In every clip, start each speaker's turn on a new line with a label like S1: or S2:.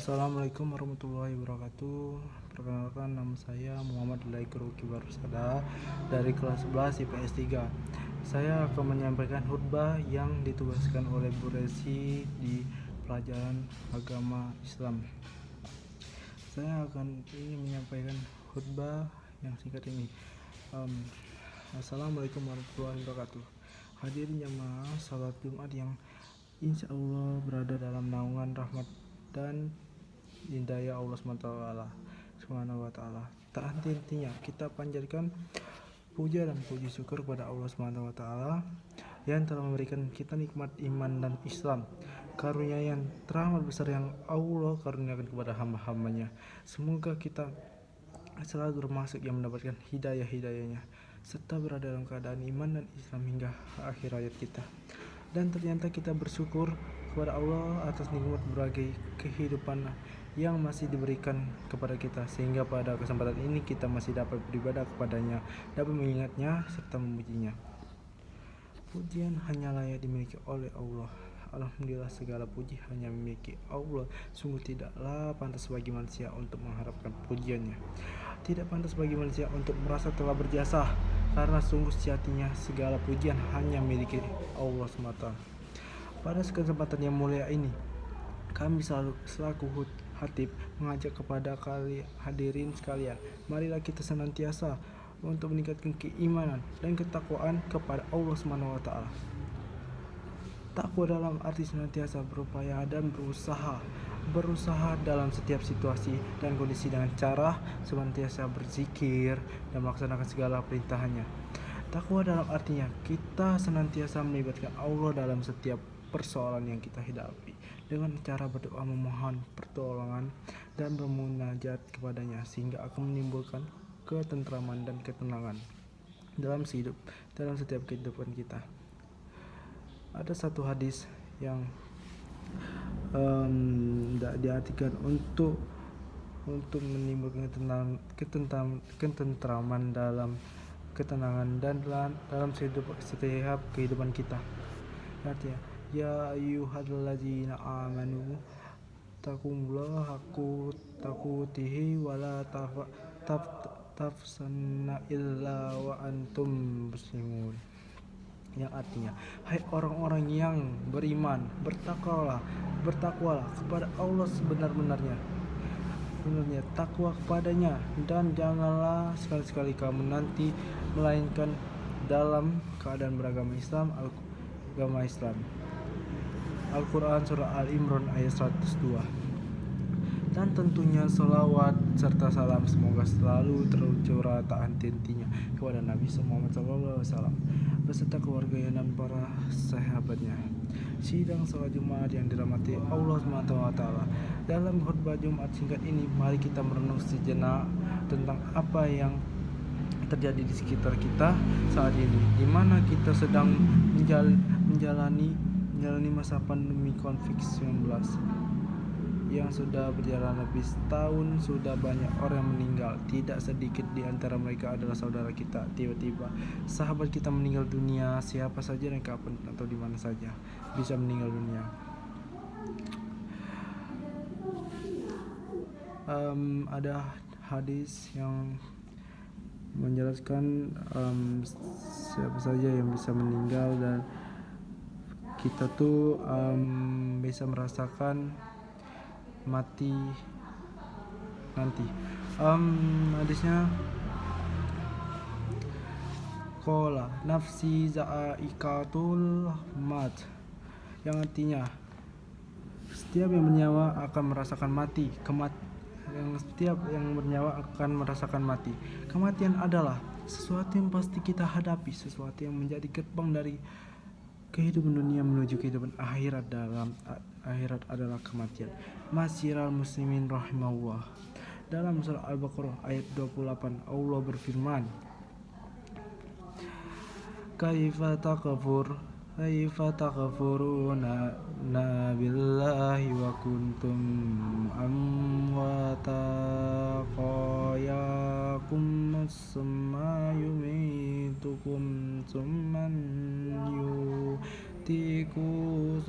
S1: Assalamualaikum warahmatullahi wabarakatuh. Perkenalkan, nama saya Muhammad Laikur Kibarsada dari kelas 11 IPS 3. Saya akan menyampaikan khutbah yang ditugaskan oleh Bu Resi di pelajaran agama Islam. Saya akan menyampaikan khutbah yang singkat ini. Assalamualaikum warahmatullahi wabarakatuh. Hadirin jamaah salat Jumat yang insya Allah berada dalam naungan rahmat dan hidayah Allah Subhanahu wa taala. Tak henti-hentinya kita panjatkan puja dan puji syukur kepada Allah Subhanahu wa taala yang telah memberikan kita nikmat iman dan Islam. Karunia yang teramat besar yang Allah karuniakan kepada hamba-hambanya. Semoga kita selalu termasuk yang mendapatkan hidayah-hidayahnya serta berada dalam keadaan iman dan Islam hingga akhir hayat kita. Dan ternyata kita bersyukur kepada Allah atas nikmat berbagai kehidupan yang masih diberikan kepada kita, sehingga pada kesempatan ini kita masih dapat beribadah kepadanya, dapat mengingatnya serta memujinya. Pujian hanya layak dimiliki oleh Allah. Alhamdulillah, segala puji hanya memiliki Allah. Sungguh tidaklah pantas bagi manusia untuk mengharapkan pujiannya. Tidak pantas bagi manusia untuk merasa telah berjasa, karena sungguh sejatinya segala pujian hanya memiliki Allah semata. Pada kesempatan yang mulia ini, kami selaku Hatib mengajak kepada hadirin sekalian, marilah kita senantiasa untuk meningkatkan keimanan dan ketakwaan kepada Allah Subhanahu wa taala. Takwa dalam arti senantiasa berupaya dan berusaha dalam setiap situasi dan kondisi dengan cara senantiasa berzikir dan melaksanakan segala perintahannya. Takwa dalam artinya kita senantiasa melibatkan Allah dalam setiap persoalan yang kita hadapi dengan cara berdoa, memohon pertolongan dan bermunajat kepadanya, sehingga akan menimbulkan ketentraman dan ketenangan dalam setiap kehidupan kita. Ada satu hadis yang diartikan untuk menimbulkan ketentraman dalam ketenangan dan dalam setiap kehidupan kita. Artinya, ya ayyuhalladzina amanu taqullaha haqqa taqatihi wa la tafsanna illa wa antum muslimun. Yang artinya, hai orang-orang yang beriman, bertakwalah kepada Allah sebenar-benarnya, takwa kepadanya, dan janganlah sekali-sekali kamu nanti melainkan dalam keadaan beragama Islam, agama Islam. Al-Quran Surah Al-Imran ayat 102. Dan tentunya salawat serta salam semoga selalu tercurah tak henti-hentinya kepada Nabi Muhammad SAW beserta keluarganya dan para sahabatnya. Sidang salat Jumat yang dirahmati Allah SWT. Dalam khutbah Jumat singkat ini, mari kita merenung sejenak tentang apa yang terjadi di sekitar kita saat ini, di mana kita sedang menjalani masa pandemi COVID-19 yang sudah berjalan lebih setahun. Sudah banyak orang yang meninggal, tidak sedikit di antara mereka adalah saudara kita. Tiba-tiba sahabat kita meninggal dunia. Siapa saja dan kapan atau di mana saja bisa meninggal dunia. Ada hadis yang menjelaskan siapa saja yang bisa meninggal, dan kita tuh bisa merasakan mati nanti. Hadisnya qala nafsi za'ikatul mat, yang artinya setiap yang bernyawa akan merasakan mati. Setiap yang bernyawa akan merasakan mati. Kematian adalah sesuatu yang pasti kita hadapi, sesuatu yang menjadi gerbang dari kehidupan dunia menuju kehidupan akhirat. Dalam akhirat adalah kematian. Masyiral muslimin rahimahullah. Dalam surah Al-Baqarah ayat 28, Allah berfirman, Kaifa takfuruna billahi wa kuntum amwata qayakum summa yumitukum summan yutikum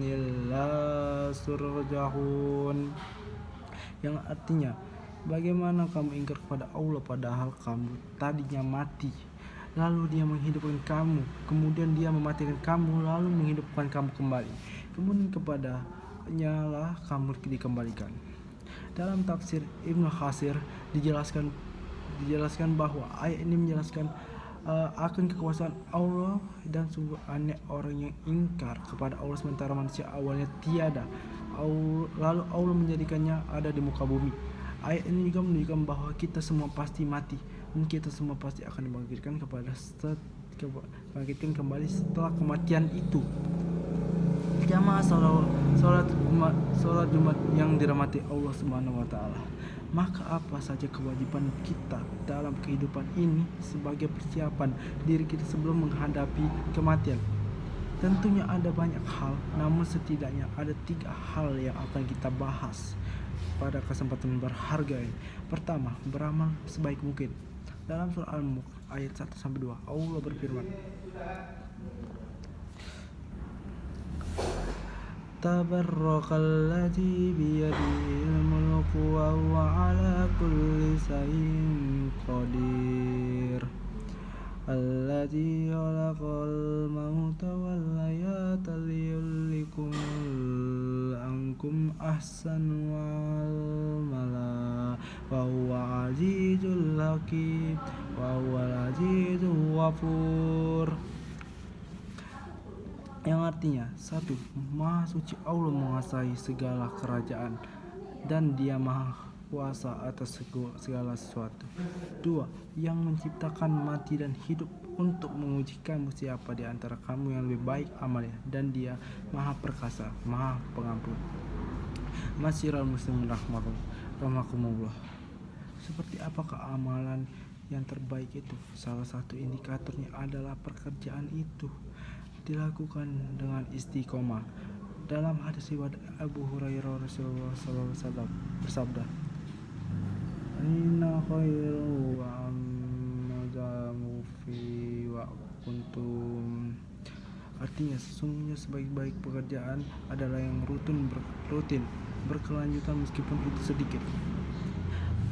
S1: illa turja'un, yang artinya, bagaimana kamu ingkar kepada Allah padahal kamu tadinya mati, lalu Dia menghidupkan kamu, kemudian Dia mematikan kamu, lalu menghidupkan kamu kembali, kemudian kepadanya lah kamu dikembalikan. Dalam tafsir Ibnu Katsir dijelaskan bahwa ayat ini menjelaskan akan kekuasaan Allah, dan sungguh aneh orang yang ingkar kepada Allah sementara manusia awalnya tiada, lalu Allah menjadikannya ada di muka bumi. Ayat ini juga menunjukkan bahwa kita semua pasti mati dan kita semua pasti akan dibangkitkan kembali setelah kematian itu. Jamaah salat Jumat yang dirahmati Allah Subhanahu wa taala. Maka apa saja kewajiban kita dalam kehidupan ini sebagai persiapan diri kita sebelum menghadapi kematian? Tentunya ada banyak hal, namun setidaknya ada 3 hal yang akan kita bahas pada kesempatan berharga ini. Pertama, beramal sebaik mungkin. Dalam surah Al-Mulk ayat 1-2 Allah berfirman, Tabarakalladzi biyadihil mulku wa huwa ala kulli syai'in qadir. Alladzi khalaqal mauta wal hayata liyabluwakum ankum ahsanu amala wa huwa azizul hakim wa huwal azizul ghafur. Yang artinya, 1. Maha suci Allah menguasai segala kerajaan dan Dia maha kuasa atas segala sesuatu. 2. Yang menciptakan mati dan hidup untuk menguji kamu siapa di antara kamu yang lebih baik amalnya, dan Dia maha perkasa, maha pengampun. Masyiral muslimin rahimakumullah. Seperti apakah amalan yang terbaik itu? Salah satu indikatornya adalah pekerjaan itu dilakukan dengan istiqomah. Dalam hadis riwayat Abu Hurairah, Rasulullah SAW bersabda, Inna khairu wa amadamu fi wa kuntum. Artinya, sesungguhnya sebaik-baik pekerjaan adalah yang rutin berkelanjutan meskipun itu sedikit.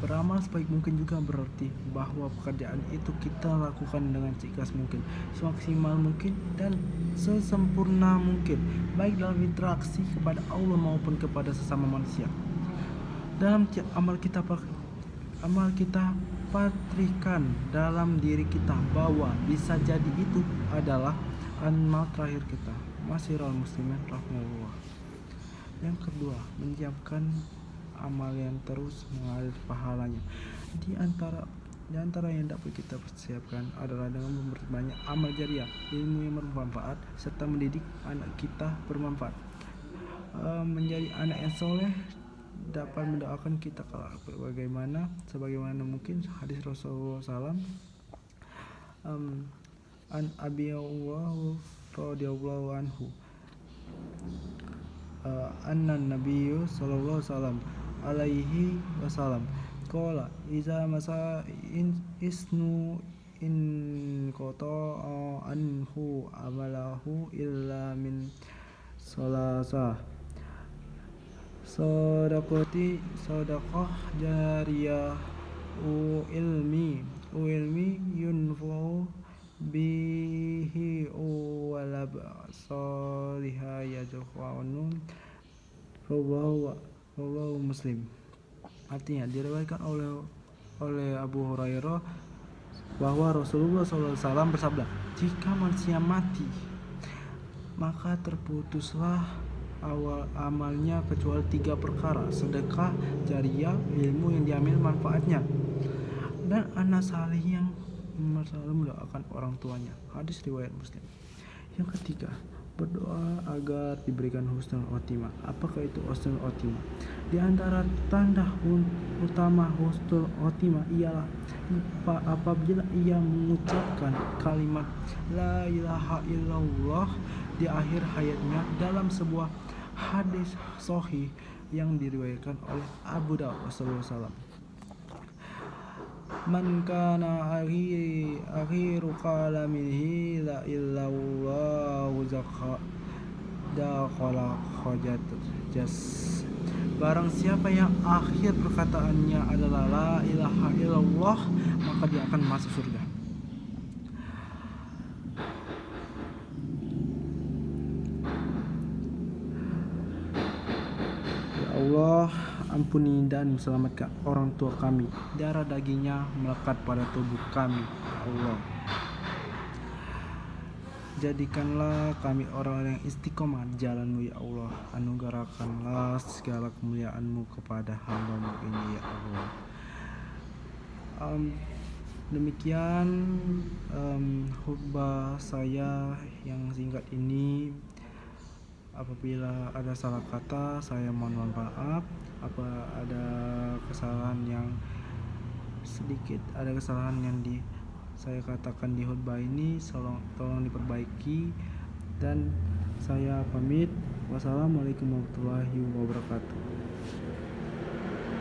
S1: Beramal sebaik mungkin juga berarti bahwa pekerjaan itu kita lakukan dengan seikhlas mungkin, semaksimal mungkin, dan sesempurna mungkin, baik dalam interaksi kepada Allah maupun kepada sesama manusia. Dalam amal kita patrikan dalam diri kita bahwa bisa jadi itu adalah amal terakhir kita. Masyiral muslimin rahimahullah. Yang kedua, menyiapkan amal yang terus mengalir pahalanya. Di antara yang dapat kita persiapkan adalah dengan memperbanyak amal jariah, ilmu yang bermanfaat, serta mendidik anak kita bermanfaat. Menjadi anak yang soleh dapat mendoakan kita sebagaimana mungkin hadis Rasulullah SAW. An Abi Hurairah radhiyallahu anhu anna Nabiyyu sallallahu alaihi wasallam qala iza masa isnu in qata'a anhu amalahu illa min salasa sadaqah jariyah ilmi yunfa'u bihi walab salihah yadkhulun rawahu Muslim. Artinya, diriwayatkan oleh Abu Hurairah bahwa Rasulullah SAW bersabda, jika manusia mati maka terputuslah awal amalnya kecuali 3 perkara: sedekah jariyah, ilmu yang diambil manfaatnya, dan anak saleh yang selalu mendoakan orang tuanya. Hadis riwayat Muslim. Yang ketiga, berdoa agar diberikan husnul khotimah. Apakah itu husnul khotimah? Di antara tanda utama husnul khotimah ialah apabila ia mengucapkan kalimat la ilaha illallah di akhir hayatnya. Dalam sebuah hadis sahih yang diriwayatkan oleh Abu Dawud SAW, man kana akhiru kalamihi la illallah dakhala hajat. jas. Barang siapa yang akhir perkataannya adalah la ilaha illallah, maka dia akan masuk surga. Ya Allah, ampuni dan selamatkan orang tua kami. Darah dagingnya melekat pada tubuh kami, ya Allah. Jadikanlah kami orang yang istiqomah di jalan-Mu, ya Allah. Anugerahkanlah segala kemuliaan-Mu kepada hamba-Mu ini, ya Allah. Demikian khutbah saya yang singkat ini. Apabila ada salah kata, saya mohon maaf. Apa ada kesalahan yang sedikit, ada kesalahan yang saya katakan di khutbah ini, tolong diperbaiki. Dan saya pamit. Wassalamualaikum warahmatullahi wabarakatuh.